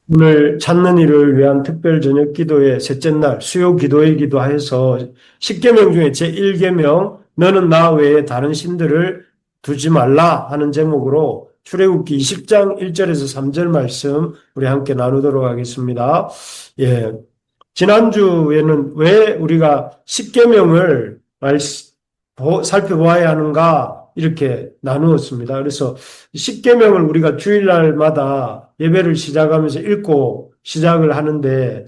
오늘 찾는 이를 위한 특별 저녁 기도의 셋째 날 수요 기도이기도 하여서 십계명 중에 제1계명 너는 나 외에 다른 신들을 두지 말라 하는 제목으로 출애굽기 20장 1절에서 3절 말씀 우리 함께 나누도록 하겠습니다. 예. 지난주에는 왜 우리가 십계명을 살펴보아야 하는가 이렇게 나누었습니다. 그래서 십계명을 우리가 주일날마다 예배를 시작하면서 읽고 시작을 하는데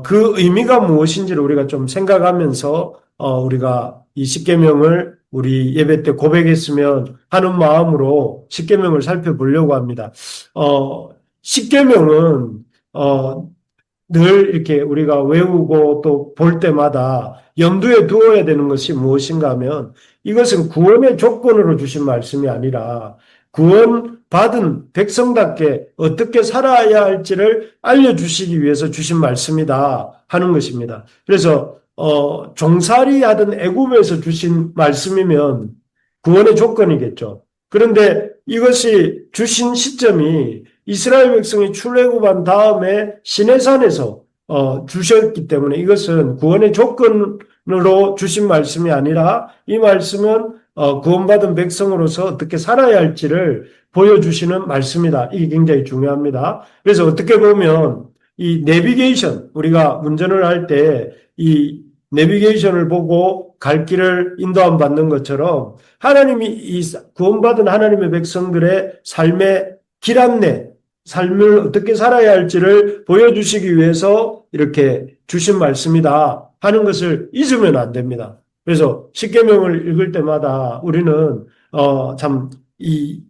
그 의미가 무엇인지를 우리가 좀 생각하면서 우리가 이 십계명을 우리 예배 때 고백했으면 하는 마음으로 십계명을 살펴보려고 합니다. 십계명은 늘 이렇게 우리가 외우고 또 볼 때마다 염두에 두어야 되는 것이 무엇인가 하면 이것은 구원의 조건으로 주신 말씀이 아니라 구원받은 백성답게 어떻게 살아야 할지를 알려주시기 위해서 주신 말씀이다 하는 것입니다. 그래서 종살이 하던 애굽에서 주신 말씀이면 구원의 조건이겠죠. 그런데 이것이 주신 시점이 이스라엘 백성이 출애굽한 다음에 시내산에서 주셨기 때문에 이것은 구원의 조건으로 주신 말씀이 아니라 이 말씀은 구원받은 백성으로서 어떻게 살아야 할지를 보여주시는 말씀이다. 이게 굉장히 중요합니다. 그래서 어떻게 보면 이 내비게이션, 우리가 운전을 할 때 이 내비게이션을 보고 갈 길을 인도함 받는 것처럼 하나님이 이 구원받은 하나님의 백성들의 삶의 길 안내, 삶을 어떻게 살아야 할지를 보여주시기 위해서 이렇게 주신 말씀이다 하는 것을 잊으면 안 됩니다. 그래서 십계명을 읽을 때마다 우리는 참 이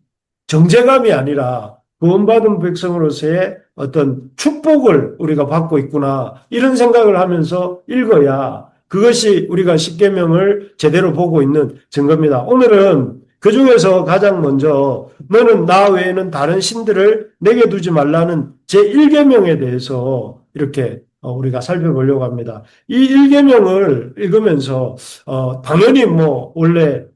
정죄감이 아니라 구원받은 백성으로서의 어떤 축복을 우리가 받고 있구나 이런 생각을 하면서 읽어야 그것이 우리가 십계명을 제대로 보고 있는 증거입니다. 오늘은 그 중에서 가장 먼저 너는 나 외에는 다른 신들을 내게 두지 말라는 제1계명에 대해서 이렇게 우리가 살펴보려고 합니다. 이 1계명을 읽으면서 당연히 뭐 원래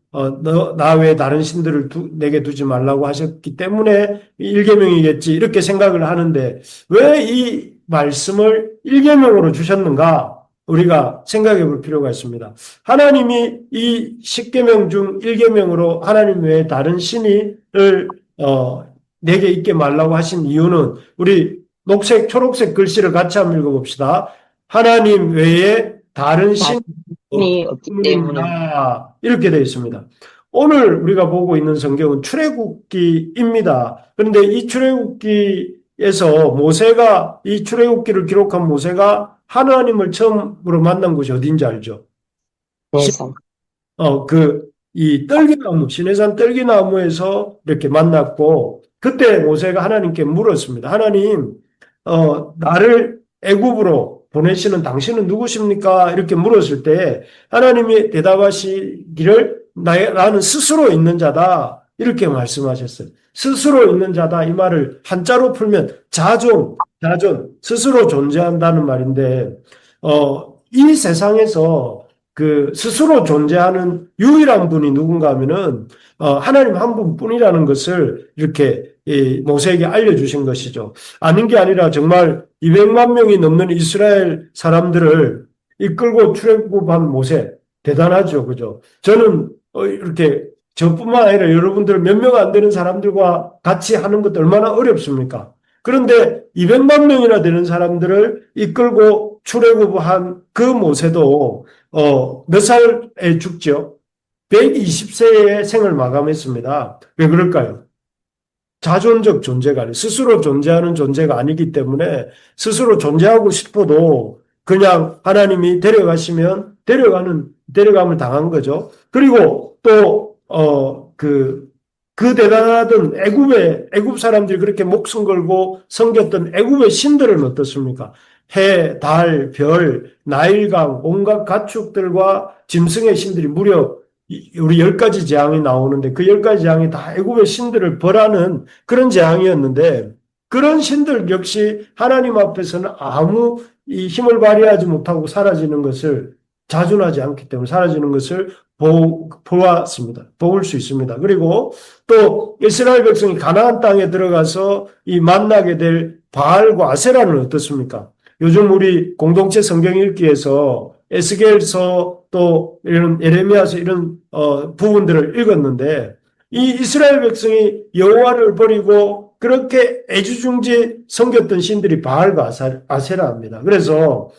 나 외에 다른 신들을 내게 두지 말라고 하셨기 때문에 1계명이겠지 이렇게 생각을 하는데 왜 이 말씀을 1계명으로 주셨는가? 우리가 생각해 볼 필요가 있습니다. 하나님이 이 10계명 중 1계명으로 하나님 외에 다른 신을 내게 있게 말라고 하신 이유는 우리 녹색, 초록색 글씨를 같이 한번 읽어봅시다. 하나님 외에 다른 신이 이 없기 때문에 없습니다. 이렇게 되어 있습니다. 오늘 우리가 보고 있는 성경은 출애굽기입니다. 그런데 이 출애굽기에서 모세가 이 출애굽기를 기록한 모세가 하나님을 처음으로 만난 곳이 어딘지 알죠? 대해서 이 떨기나무, 시내산 떨기나무에서 이렇게 만났고, 그때 모세가 하나님께 물었습니다. 하나님, 나를 애굽으로 보내시는 당신은 누구십니까? 이렇게 물었을 때 하나님이 대답하시기를 나는 스스로 있는 자다. 이렇게 말씀하셨어요. 스스로 있는 자다. 이 말을 한자로 풀면 자존, 스스로 존재한다는 말인데, 이 세상에서 그 스스로 존재하는 유일한 분이 누군가 하면은 하나님 한 분뿐이라는 것을 이렇게 모세에게 알려주신 것이죠. 아닌 게 아니라 정말 200만 명이 넘는 이스라엘 사람들을 이끌고 출애굽한 모세 대단하죠, 그죠? 저는 이렇게 저뿐만 아니라 여러분들 몇 명 안 되는 사람들과 같이 하는 것도 얼마나 어렵습니까? 그런데 200만 명이나 되는 사람들을 이끌고 출애굽한 그 모세도 몇 살에 죽죠? 120세에 생을 마감했습니다. 왜 그럴까요? 자존적 존재가 아니, 스스로 존재하는 존재가 아니기 때문에 스스로 존재하고 싶어도 그냥 하나님이 데려가시면 데려감을 당한 거죠. 그리고 또, 그 대단하던 애굽 사람들이 그렇게 목숨 걸고 섬겼던 애굽의 신들은 어떻습니까? 해, 달, 별, 나일강, 온갖 가축들과 짐승의 신들이 무려 우리 10가지 재앙이 나오는데 그 10가지 재앙이 다 애굽의 신들을 벌하는 그런 재앙이었는데 그런 신들 역시 하나님 앞에서는 아무 이 힘을 발휘하지 못하고 사라지는 것을 자존하지 않기 때문에 사라지는 것을 보았습니다. 볼 수 있습니다. 그리고 또 이스라엘 백성이 가나안 땅에 들어가서 이 만나게 될 바알과 아세라는 어떻습니까? 요즘 우리 공동체 성경 읽기에서 에스겔서 또 이런 예레미야서 이런 부분들을 읽었는데 이 이스라엘 백성이 여호와를 버리고 그렇게 애지중지 섬겼던 신들이 바알과 아세라입니다. 그래서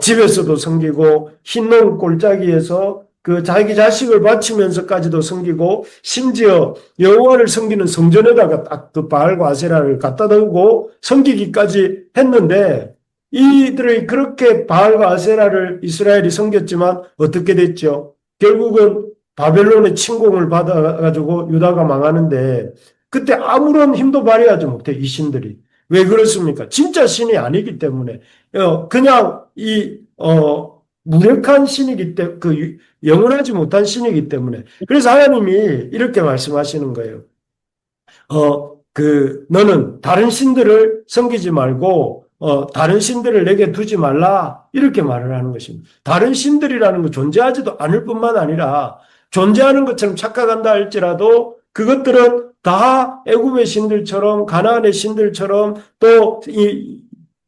집에서도 섬기고 흰농 골짜기에서 그 자기 자식을 바치면서까지도 섬기고 심지어 여호와를 섬기는 성전에다가 딱 그 바알과 아세라를 갖다 두고 섬기기까지 했는데 이들이 그렇게 바알과 아세라를 이스라엘이 섬겼지만 어떻게 됐죠? 결국은 바벨론의 침공을 받아가지고 유다가 망하는데 그때 아무런 힘도 발휘하지 못해 이 신들이. 왜 그렇습니까? 진짜 신이 아니기 때문에 그냥 무력한 신이기 때문에 영원하지 못한 신이기 때문에 그래서 하나님이 이렇게 말씀하시는 거예요. 너는 다른 신들을 섬기지 말고 다른 신들을 내게 두지 말라 이렇게 말을 하는 것입니다. 다른 신들이라는 거 존재하지도 않을 뿐만 아니라 존재하는 것처럼 착각한다 할지라도 그것들은 다 애굽의 신들처럼 가나안의 신들처럼 또 이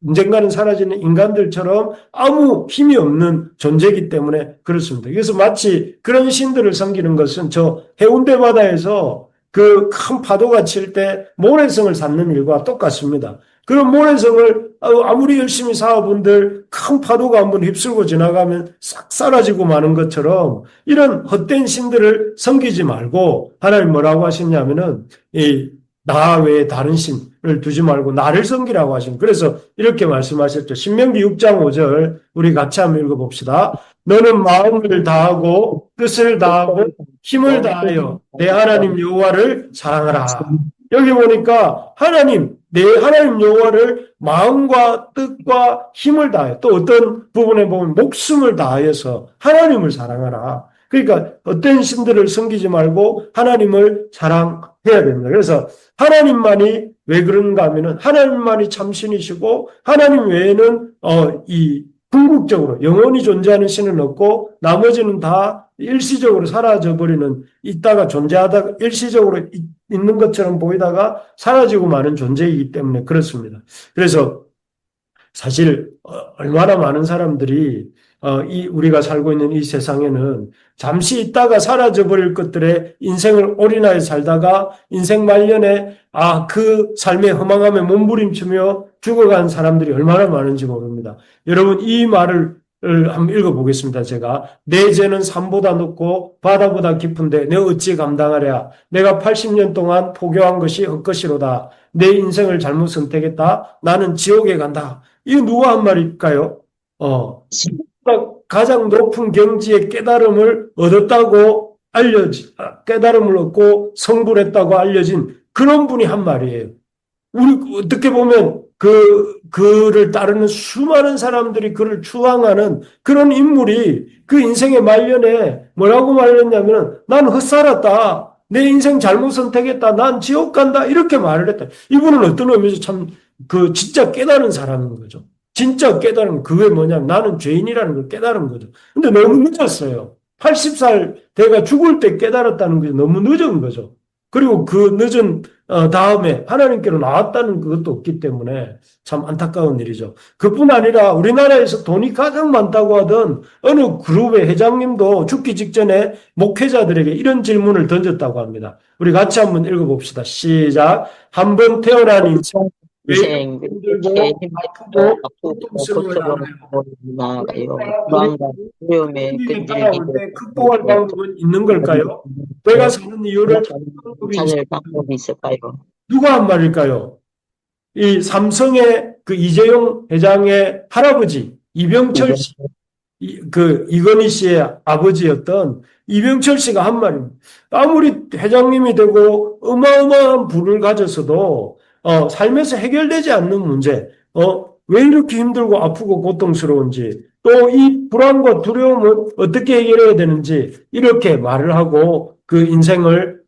언젠가는 사라지는 인간들처럼 아무 힘이 없는 존재이기 때문에 그렇습니다. 그래서 마치 그런 신들을 섬기는 것은 저 해운대 바다에서 그 큰 파도가 칠 때 모래성을 쌓는 일과 똑같습니다. 그런 모래성을 아무리 열심히 쌓아본들 큰 파도가 한번 휩쓸고 지나가면 싹 사라지고 마는 것처럼 이런 헛된 신들을 섬기지 말고 하나님 뭐라고 하셨냐면은 나 외에 다른 신을 두지 말고 나를 섬기라고 하십니다. 그래서 이렇게 말씀하셨죠. 신명기 6장 5절 우리 같이 한번 읽어봅시다. 너는 마음을 다하고 뜻을 다하고 힘을 다하여 내 하나님 여호와를 사랑하라. 여기 보니까 내 하나님 여호와를 마음과 뜻과 힘을 다해 또 어떤 부분에 보면 목숨을 다하여서 하나님을 사랑하라. 그러니까 어떤 신들을 섬기지 말고 하나님을 사랑해야 됩니다. 그래서 하나님만이 왜 그런가 하면은 하나님만이 참신이시고 하나님 외에는 이 궁극적으로 영원히 존재하는 신은 없고 나머지는 다 일시적으로 사라져버리는 있다가 존재하다가 일시적으로 있는 것처럼 보이다가 사라지고 마는 존재이기 때문에 그렇습니다. 그래서 사실 얼마나 많은 사람들이 우리가 살고 있는 이 세상에는 잠시 있다가 사라져버릴 것들에 인생을 올인하여 살다가 인생 말년에 그 삶의 허망함에 몸부림치며 죽어간 사람들이 얼마나 많은지 모릅니다. 여러분 이 말을 한번 읽어보겠습니다. 제가 내 죄는 산보다 높고 바다보다 깊은데 내 어찌 감당하랴. 내가 80년 동안 포교한 것이 헛것이로다. 내 인생을 잘못 선택했다. 나는 지옥에 간다. 이거 누가 한 말일까요? 가장 높은 경지의 깨달음을 얻었다고 깨달음을 얻고 성불했다고 알려진 그런 분이 한 말이에요. 우리 어떻게 보면 그를 따르는 수많은 사람들이 그를 추앙하는 그런 인물이 그 인생의 말년에 뭐라고 말했냐면 난 헛살았다. 내 인생 잘못 선택했다. 난 지옥 간다. 이렇게 말을 했다. 이분은 어떤 의미에서 참 진짜 깨달은 사람인 거죠. 진짜 깨달은 그게 뭐냐면 나는 죄인이라는 걸 깨달은 거죠. 근데 너무 늦었어요. 80살 내가 죽을 때 깨달았다는 게 너무 늦은 거죠. 그리고 그 늦은 다음에 하나님께로 나왔다는 그것도 없기 때문에 참 안타까운 일이죠. 그뿐 아니라 우리나라에서 돈이 가장 많다고 하던 어느 그룹의 회장님도 죽기 직전에 목회자들에게 이런 질문을 던졌다고 합니다. 우리 같이 한번 읽어봅시다. 시작. 한 번 태어난 인생 인생 힘들고 아프고 고통스러워요. 나아가요. 불안과 두려움에 끈질기게 극복할 방법은 있는 걸까요? 내가 사는 이유를 찾을 방법이 있을까요? 누가 한 말일까요? 이 삼성의 그 이재용 회장의 할아버지 이병철 씨, 이건희 씨의 아버지였던 이병철 씨가 한 말입니다. 아무리 회장님이 되고 어마어마한 부를 가졌어도 삶에서 해결되지 않는 문제, 왜 이렇게 힘들고 아프고 고통스러운지, 또 이 불안과 두려움은 어떻게 해결해야 되는지, 이렇게 말을 하고 그 인생을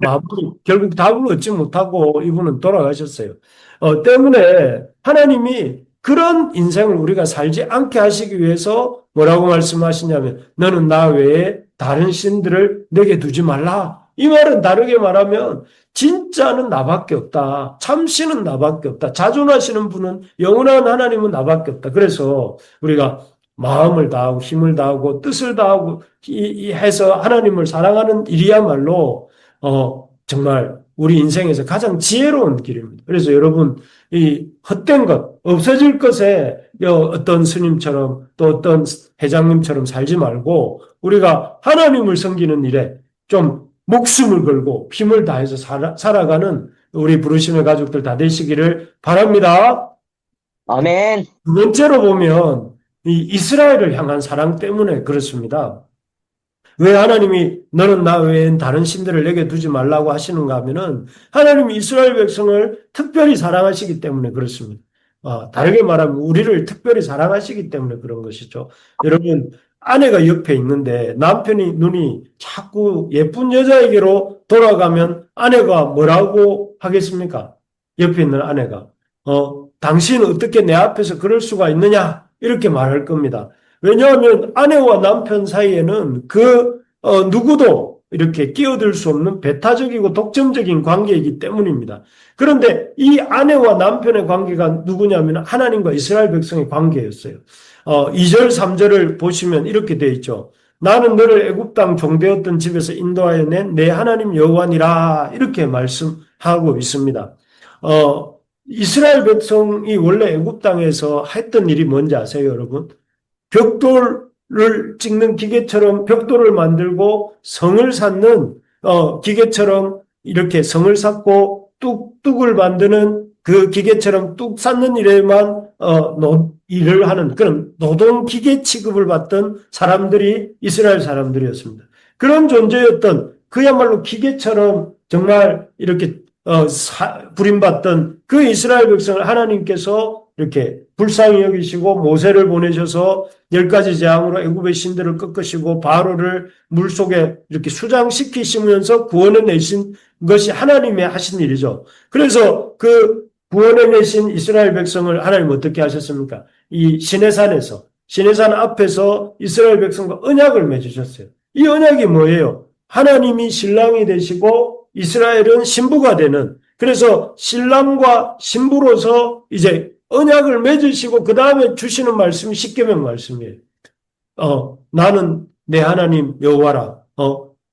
결국 답을 얻지 못하고 이분은 돌아가셨어요. 때문에 하나님이 그런 인생을 우리가 살지 않게 하시기 위해서 뭐라고 말씀하시냐면, 너는 나 외에 다른 신들을 내게 두지 말라. 이 말은 다르게 말하면 진짜는 나밖에 없다. 참신은 나밖에 없다. 자존하시는 분은 영원한 하나님은 나밖에 없다. 그래서 우리가 마음을 다하고 힘을 다하고 뜻을 다하고 해서 하나님을 사랑하는 일이야말로 정말 우리 인생에서 가장 지혜로운 길입니다. 그래서 여러분 이 헛된 것, 없어질 것에 어떤 스님처럼 또 어떤 회장님처럼 살지 말고 우리가 하나님을 섬기는 일에 좀 목숨을 걸고 힘을 다해서 살아가는 우리 부르심의 가족들 다 되시기를 바랍니다. 아멘. 두 번째로 보면 이 이스라엘을 향한 사랑 때문에 그렇습니다. 왜 하나님이 너는 나 외엔 다른 신들을 내게 두지 말라고 하시는가 하면은 하나님이 이스라엘 백성을 특별히 사랑하시기 때문에 그렇습니다. 다르게 말하면 우리를 특별히 사랑하시기 때문에 그런 것이죠. 여러분, 아내가 옆에 있는데 남편이 눈이 자꾸 예쁜 여자에게로 돌아가면 아내가 뭐라고 하겠습니까? 옆에 있는 아내가. 당신은 어떻게 내 앞에서 그럴 수가 있느냐? 이렇게 말할 겁니다. 왜냐하면 아내와 남편 사이에는 누구도 이렇게 끼어들 수 없는 배타적이고 독점적인 관계이기 때문입니다. 그런데 이 아내와 남편의 관계가 누구냐면 하나님과 이스라엘 백성의 관계였어요. 2절, 3절을 보시면 이렇게 되어 있죠. 나는 너를 애굽 땅 종되었던 집에서 인도하여 낸 내 하나님 여호와니라 이렇게 말씀하고 있습니다. 이스라엘 백성이 원래 애굽 땅에서 했던 일이 뭔지 아세요, 여러분? 벽돌을 찍는 기계처럼 벽돌을 만들고 성을 쌓는 기계처럼 이렇게 성을 쌓고 뚝뚝을 만드는 그 기계처럼 뚝 쌓는 일에만 일을 하는 그런 노동 기계 취급을 받던 사람들이 이스라엘 사람들이었습니다. 그런 존재였던 그야말로 기계처럼 정말 이렇게 부림받던 그 이스라엘 백성을 하나님께서 이렇게 불쌍히 여기시고 모세를 보내셔서 10가지 재앙으로 애굽의 신들을 꺾으시고 바로를 물속에 이렇게 수장시키시면서 구원해 내신 것이 하나님의 하신 일이죠. 그래서 그 구원해 내신 이스라엘 백성을 하나님 어떻게 하셨습니까? 이 시내산 앞에서 이스라엘 백성과 언약을 맺으셨어요. 이 언약이 뭐예요? 하나님이 신랑이 되시고 이스라엘은 신부가 되는, 그래서 신랑과 신부로서 이제 언약을 맺으시고 그 다음에 주시는 말씀이 십계명 말씀이에요. 나는 내 하나님 여호와라.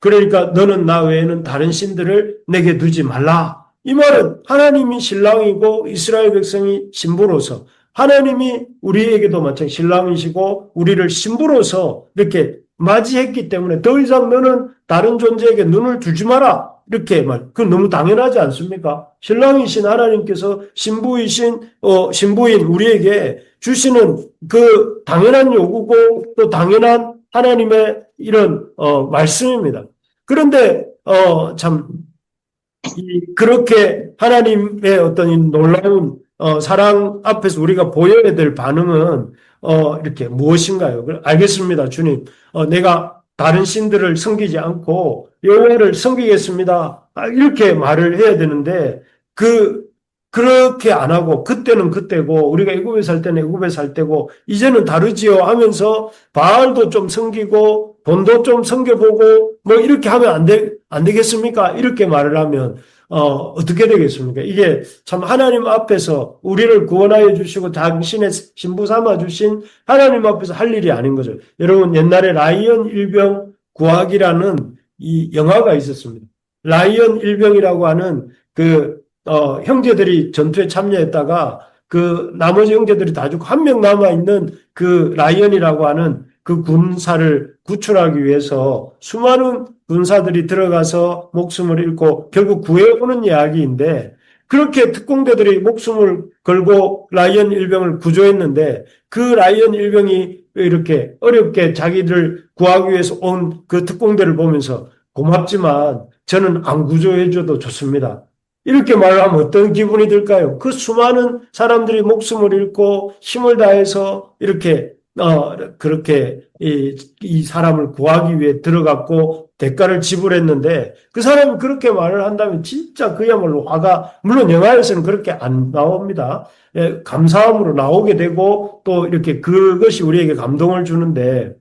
그러니까 너는 나 외에는 다른 신들을 내게 두지 말라. 이 말은 하나님이 신랑이고 이스라엘 백성이 신부로서 하나님이 우리에게도 마찬가지 신랑이시고 우리를 신부로서 이렇게 맞이했기 때문에 더 이상 너는 다른 존재에게 눈을 두지 마라. 이렇게 그건 너무 당연하지 않습니까? 신랑이신 하나님께서 신부인 우리에게 주시는 그 당연한 요구고 또 당연한 하나님의 이런 말씀입니다. 그런데 그렇게 하나님의 어떤 이 놀라운 사랑 앞에서 우리가 보여야 될 반응은 이렇게 무엇인가요? 알겠습니다, 주님. 내가 다른 신들을 섬기지 않고 여호와를 섬기겠습니다. 이렇게 말을 해야 되는데 그렇게 안 하고 그때는 그때고 우리가 애굽에 살 때는 애굽에 살 때고 이제는 다르지요 하면서 바알도 좀 섬기고 돈도 좀 섬겨보고 뭐 이렇게 하면 안 되겠습니까? 이렇게 말을 하면 어떻게 되겠습니까? 이게 참 하나님 앞에서 우리를 구원하여 주시고 당신의 신부 삼아 주신 하나님 앞에서 할 일이 아닌 거죠. 여러분 옛날에 라이언 일병 구하기라는 이 영화가 있었습니다. 라이언 일병이라고 하는 형제들이 전투에 참여했다가 그 나머지 형제들이 다 죽고 한 명 남아있는 그 라이언이라고 하는 그 군사를 구출하기 위해서 수많은 군사들이 들어가서 목숨을 잃고 결국 구해오는 이야기인데 그렇게 특공대들이 목숨을 걸고 라이언 일병을 구조했는데 그 라이언 일병이 이렇게 어렵게 자기를 구하기 위해서 온 그 특공대를 보면서 고맙지만 저는 안 구조해줘도 좋습니다. 이렇게 말하면 어떤 기분이 들까요? 그 수많은 사람들이 목숨을 잃고 힘을 다해서 이렇게 그렇게 이 사람을 구하기 위해 들어갔고 대가를 지불했는데 그 사람이 그렇게 말을 한다면 진짜 그야말로 화가 물론 영화에서는 그렇게 안 나옵니다. 감사함으로 나오게 되고 또 이렇게 그것이 우리에게 감동을 주는데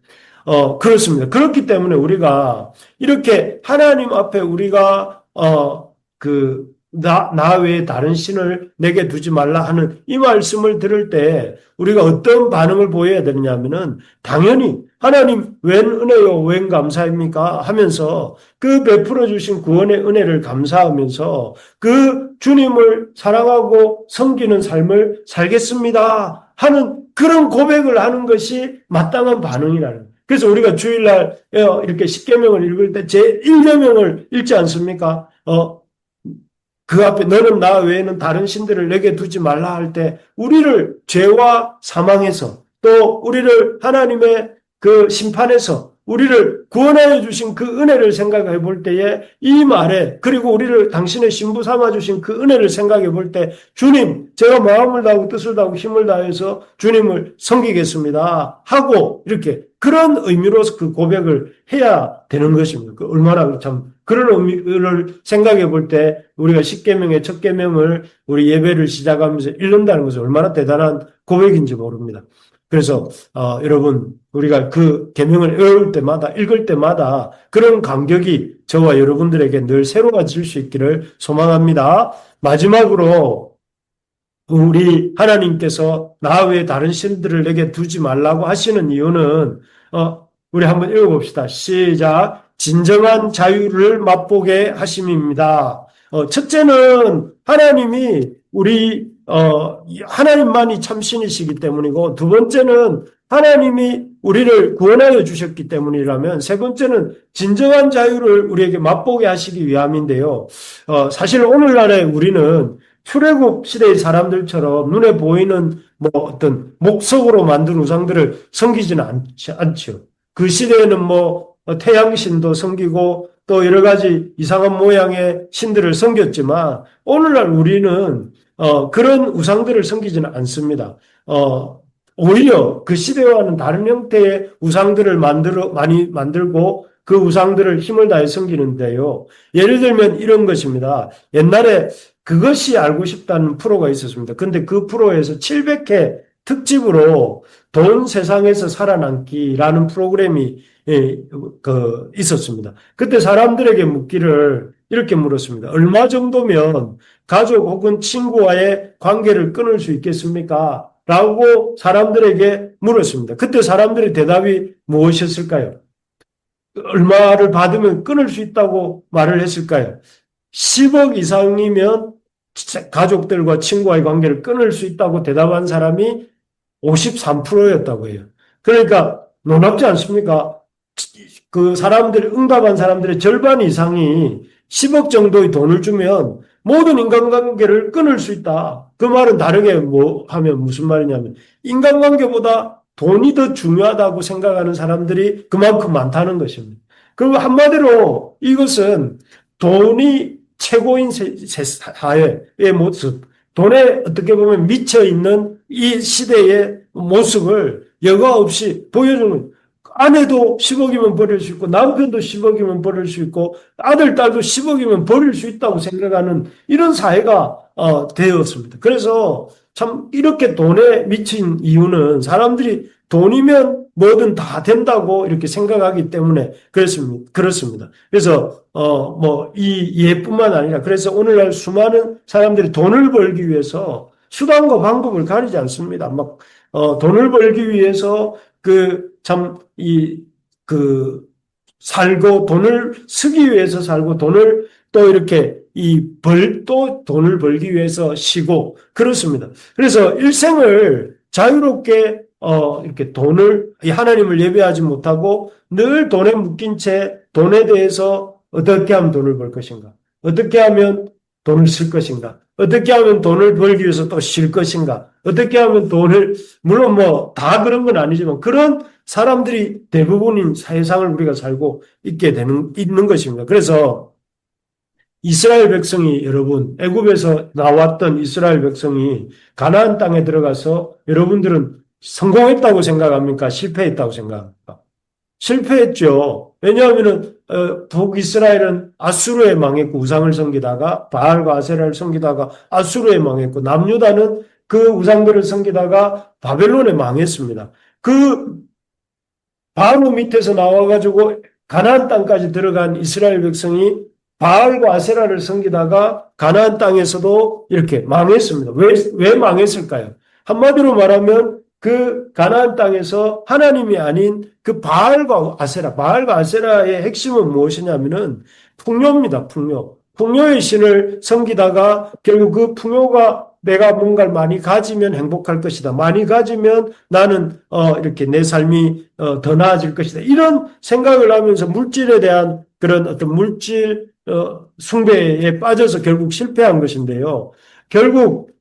그렇습니다. 그렇기 때문에 우리가 이렇게 하나님 앞에 우리가, 나 외에 다른 신을 내게 두지 말라 하는 이 말씀을 들을 때 우리가 어떤 반응을 보여야 되느냐면은 당연히 하나님 웬 은혜요, 웬 감사입니까? 하면서 그 베풀어 주신 구원의 은혜를 감사하면서 그 주님을 사랑하고 섬기는 삶을 살겠습니다 하는 그런 고백을 하는 것이 마땅한 반응이라는 거예요. 그래서 우리가 주일날 이렇게 십계명을 읽을 때 제1계명을 읽지 않습니까? 그 앞에 너는 나 외에는 다른 신들을 내게 두지 말라 할 때 우리를 죄와 사망에서 또 우리를 하나님의 그 심판에서 우리를 구원하여 주신 그 은혜를 생각해 볼 때에 이 말에 그리고 우리를 당신의 신부 삼아 주신 그 은혜를 생각해 볼 때 주님 제가 마음을 다하고 뜻을 다하고 힘을 다해서 주님을 섬기겠습니다 하고 이렇게 그런 의미로서 그 고백을 해야 되는 것입니다. 그 얼마나 참 그런 의미를 생각해 볼 때 우리가 십계명의 첫 계명을 우리 예배를 시작하면서 읽는다는 것은 얼마나 대단한 고백인지 모릅니다. 그래서 여러분 우리가 그 계명을 외울 때마다 읽을 때마다 그런 감격이 저와 여러분들에게 늘 새로워질 수 있기를 소망합니다. 마지막으로 우리 하나님께서 나 외에 다른 신들을 내게 두지 말라고 하시는 이유는 우리 한번 읽어봅시다. 시작. 진정한 자유를 맛보게 하심입니다. 첫째는 하나님이 우리 하나님만이 참신이시기 때문이고 두 번째는 하나님이 우리를 구원하여 주셨기 때문이라면 세 번째는 진정한 자유를 우리에게 맛보게 하시기 위함인데요. 사실 오늘날에 우리는 출애굽 시대의 사람들처럼 눈에 보이는 뭐 어떤 목석으로 만든 우상들을 섬기지는 않죠. 그 시대에는 뭐 태양신도 섬기고 또 여러 가지 이상한 모양의 신들을 섬겼지만 오늘날 우리는 그런 우상들을 섬기지는 않습니다. 오히려 그 시대와는 다른 형태의 우상들을 많이 만들고 그 우상들을 힘을 다해 섬기는데요. 예를 들면 이런 것입니다. 옛날에 그것이 알고 싶다는 프로가 있었습니다. 근데 그 프로에서 700회 특집으로 돈 세상에서 살아남기라는 프로그램이 있었습니다. 그때 사람들에게 묻기를 이렇게 물었습니다. 얼마 정도면 가족 혹은 친구와의 관계를 끊을 수 있겠습니까? 라고 사람들에게 물었습니다. 그때 사람들의 대답이 무엇이었을까요? 얼마를 받으면 끊을 수 있다고 말을 했을까요? 10억 이상이면 가족들과 친구와의 관계를 끊을 수 있다고 대답한 사람이 53%였다고 해요. 그러니까 놀랍지 않습니까? 그 사람들이 응답한 사람들의 절반 이상이 10억 정도의 돈을 주면 모든 인간관계를 끊을 수 있다. 그 말은 다르게 하면 무슨 말이냐면 인간관계보다 돈이 더 중요하다고 생각하는 사람들이 그만큼 많다는 것입니다. 그리고 한마디로 이것은 돈이 최고인 사회의 모습, 돈에 어떻게 보면 미쳐있는 이 시대의 모습을 여과 없이 보여주는 아내도 10억이면 버릴 수 있고 남편도 10억이면 버릴 수 있고 아들, 딸도 10억이면 버릴 수 있다고 생각하는 이런 사회가 되었습니다. 그래서 참 이렇게 돈에 미친 이유는 사람들이 돈이면 뭐든 다 된다고 이렇게 생각하기 때문에 그렇습니다. 그래서 이 예뿐만 아니라 그래서 오늘날 수많은 사람들이 돈을 벌기 위해서 수단과 방법을 가리지 않습니다. 막 돈을 벌기 위해서 살고 돈을 쓰기 위해서 살고 돈을 또 이렇게 또 돈을 벌기 위해서 쉬고 그렇습니다. 그래서 일생을 자유롭게 이렇게 하나님을 예배하지 못하고 늘 돈에 묶인 채 돈에 대해서 어떻게 하면 돈을 벌 것인가? 어떻게 하면 돈을 쓸 것인가? 어떻게 하면 돈을 벌기 위해서 또 쉴 것인가? 어떻게 하면 물론 다 그런 건 아니지만 그런 사람들이 대부분인 세상을 우리가 살고 있는 것입니다. 그래서 이스라엘 백성이 여러분, 애굽에서 나왔던 이스라엘 백성이 가나안 땅에 들어가서 여러분들은 성공했다고 생각합니까? 실패했다고 생각합니까? 실패했죠. 왜냐하면은 북이스라엘은 아수르에 망했고 우상을 섬기다가 바알과 아세라를 섬기다가 아수르에 망했고 남유다는 그 우상들을 섬기다가 바벨론에 망했습니다. 바로 밑에서 나와가지고 가나안 땅까지 들어간 이스라엘 백성이 바알과 아세라를 섬기다가 가나안 땅에서도 이렇게 망했습니다. 왜 망했을까요? 한마디로 말하면 그 가나안 땅에서 하나님이 아닌 그 바알과 아세라의 핵심은 무엇이냐면은 풍요입니다. 풍요. 풍요의 신을 섬기다가 결국 그 풍요가 내가 뭔가를 많이 가지면 행복할 것이다. 많이 가지면 나는 이렇게 내 삶이 더 나아질 것이다. 이런 생각을 하면서 물질에 대한 그런 어떤 물질 숭배에 빠져서 결국 실패한 것인데요. 결국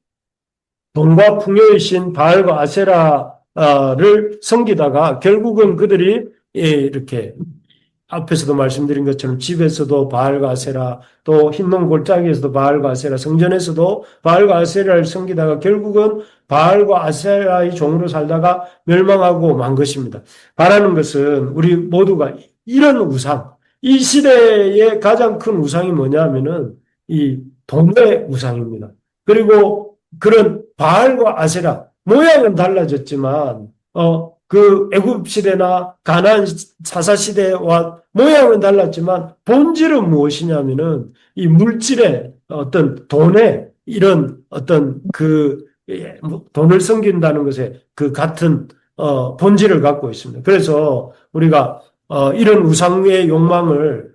돈과 풍요의 신 바알과 아세라를 섬기다가 결국은 그들이 이렇게 앞에서도 말씀드린 것처럼 집에서도 바알과 아세라, 또 흰농 골짜기에서도 바알과 아세라, 성전에서도 바알과 아세라를 섬기다가 결국은 바알과 아세라의 종으로 살다가 멸망하고 만 것입니다. 바라는 것은 우리 모두가 이런 우상, 이 시대의 가장 큰 우상이 뭐냐면은 이 돈의 우상입니다. 그리고 그런 바알과 아세라, 모양은 달라졌지만 그 애굽 시대나 가나안 사사 시대와 모양은 달랐지만 본질은 무엇이냐면은 이 물질의 어떤 돈의 이런 어떤 그 돈을 섬긴다는 것에 그 같은 본질을 갖고 있습니다. 그래서 우리가 이런 우상의 욕망을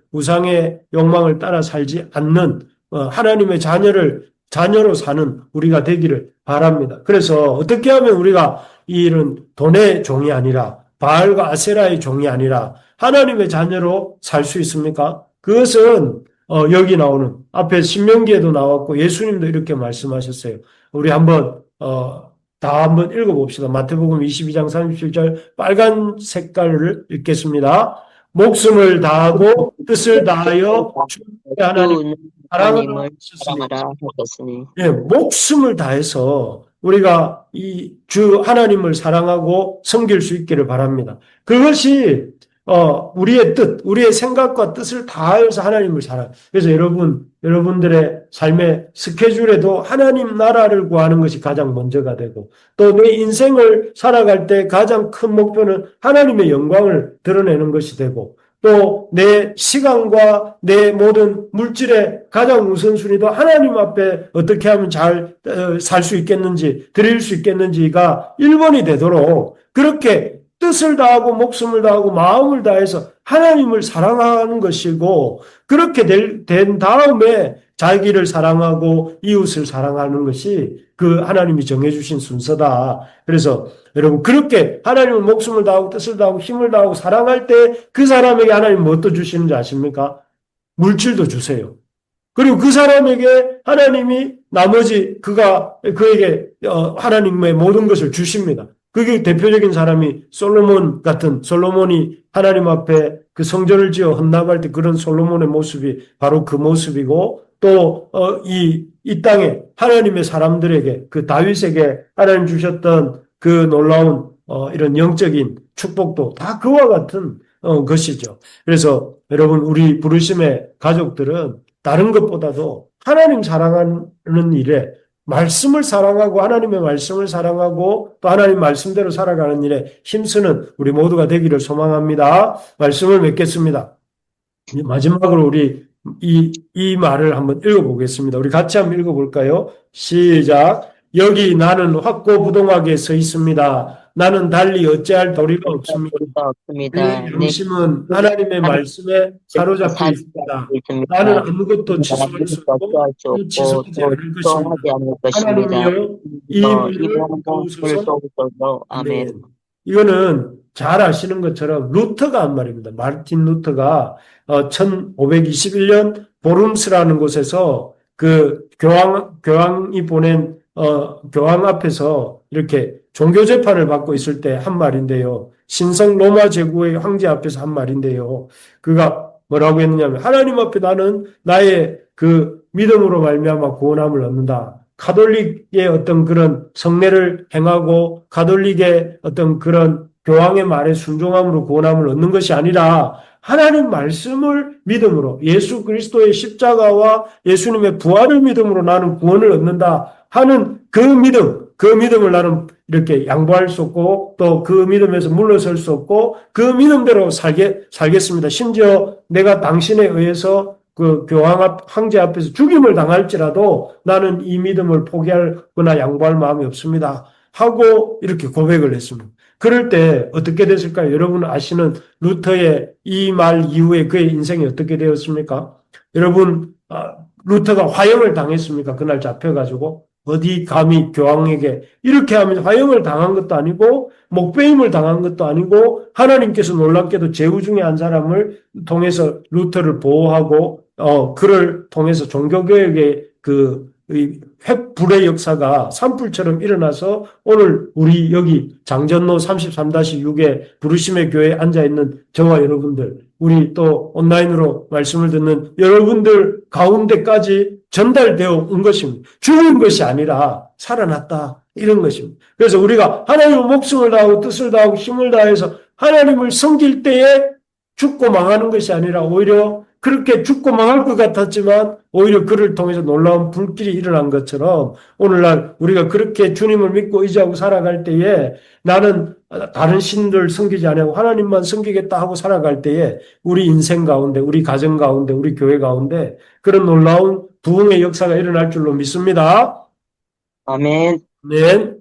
따라 살지 않는 하나님의 자녀로 사는 우리가 되기를 바랍니다. 그래서 어떻게 하면 우리가 이런 돈의 종이 아니라 바알과 아세라의 종이 아니라 하나님의 자녀로 살 수 있습니까? 그것은 여기 나오는 앞에 신명기에도 나왔고 예수님도 이렇게 말씀하셨어요. 우리 한번 다 한번 읽어봅시다. 마태복음 22장 37절 빨간 색깔을 읽겠습니다. 목숨을 다하고 뜻을 다하여 주 하나님 하나님을 사랑하라 하셨으니. 예, 목숨을 다해서 우리가 이 주 하나님을 사랑하고 섬길 수 있기를 바랍니다. 그것이 우리의 뜻, 우리의 생각과 뜻을 다하여서 하나님을 사랑. 그래서 여러분들의 삶의 스케줄에도 하나님 나라를 구하는 것이 가장 먼저가 되고 또 내 인생을 살아갈 때 가장 큰 목표는 하나님의 영광을 드러내는 것이 되고 또 내 시간과 내 모든 물질의 가장 우선순위도 하나님 앞에 어떻게 하면 잘 살 수 있겠는지 드릴 수 있겠는지가 1번이 되도록 그렇게 뜻을 다하고 목숨을 다하고 마음을 다해서 하나님을 사랑하는 것이고 그렇게 된 다음에 자기를 사랑하고 이웃을 사랑하는 것이 그 하나님이 정해주신 순서다. 그래서 여러분 그렇게 하나님은 목숨을 다하고 뜻을 다하고 힘을 다하고 사랑할 때 그 사람에게 하나님 뭣도 주시는지 아십니까? 물질도 주세요. 그리고 그 사람에게 하나님이 나머지 그에게 하나님의 모든 것을 주십니다. 그게 대표적인 사람이 솔로몬이 하나님 앞에 그 성전을 지어 헌납할 때 그런 솔로몬의 모습이 바로 그 모습이고 또 이 땅에 하나님의 사람들에게 그 다윗에게 하나님 주셨던 그 놀라운 이런 영적인 축복도 다 그와 같은 것이죠. 그래서 여러분 우리 부르심의 가족들은 다른 것보다도 하나님 사랑하는 일에 말씀을 사랑하고 하나님의 말씀을 사랑하고 또 하나님 말씀대로 살아가는 일에 힘쓰는 우리 모두가 되기를 소망합니다. 말씀을 맺겠습니다. 마지막으로 우리 이 말을 한번 읽어보겠습니다. 우리 같이 한번 읽어볼까요? 시작. 여기 나는 확고부동하게 서 있습니다. 나는 달리 어찌할 도리가 없습니다. 내 양심은 하나님의 말씀에 사로잡혀 있습니다. 나는 아무것도 취소할 수 없고 취소하지 않을 것입니다. 하나님이여 이 말을 도우소서. 아멘. 이거는 잘 아시는 것처럼 루터가 한 말입니다. 마르틴 루터가 1521년 보름스라는 곳에서 그 교황이 보낸 교황 앞에서 이렇게 종교 재판을 받고 있을 때 한 말인데요. 신성 로마 제국의 황제 앞에서 한 말인데요. 그가 뭐라고 했느냐면 하나님 앞에 나는 나의 그 믿음으로 말미암아 구원함을 얻는다. 가톨릭의 어떤 그런 성례를 행하고 가톨릭의 어떤 그런 교황의 말에 순종함으로 구원함을 얻는 것이 아니라 하나님 말씀을 믿음으로 예수 그리스도의 십자가와 예수님의 부활을 믿음으로 나는 구원을 얻는다 하는 그 믿음, 그 믿음을 나는 이렇게 양보할 수 없고 또 그 믿음에서 물러설 수 없고 그 믿음대로 살겠습니다. 심지어 내가 당신에 의해서 그 황제 앞에서 죽임을 당할지라도 나는 이 믿음을 포기하거나 양보할 마음이 없습니다. 하고 이렇게 고백을 했습니다. 그럴 때 어떻게 됐을까요? 여러분 아시는 루터의 이 말 이후에 그의 인생이 어떻게 되었습니까? 여러분, 루터가 화형을 당했습니까? 그날 잡혀가지고. 어디 감히 교황에게 이렇게 하면 화형을 당한 것도 아니고 목배임을 당한 것도 아니고 하나님께서 놀랍게도 제후 중에 한 사람을 통해서 루터를 보호하고 그를 통해서 종교개혁의 이 횃불의 역사가 산불처럼 일어나서 오늘 우리 여기 장전로 33-6에 부르심의 교회에 앉아있는 저와 여러분들, 우리 또 온라인으로 말씀을 듣는 여러분들 가운데까지 전달되어 온 것입니다. 죽은 것이 아니라 살아났다. 이런 것입니다. 그래서 우리가 하나님의 목숨을 다하고 뜻을 다하고 힘을 다해서 하나님을 섬길 때에 죽고 망하는 것이 아니라 오히려 그렇게 죽고 망할 것 같았지만 오히려 그를 통해서 놀라운 불길이 일어난 것처럼 오늘날 우리가 그렇게 주님을 믿고 의지하고 살아갈 때에 나는 다른 신들 섬기지 않고 하나님만 섬기겠다 하고 살아갈 때에 우리 인생 가운데, 우리 가정 가운데, 우리 교회 가운데 그런 놀라운 부흥의 역사가 일어날 줄로 믿습니다. 아멘. 네.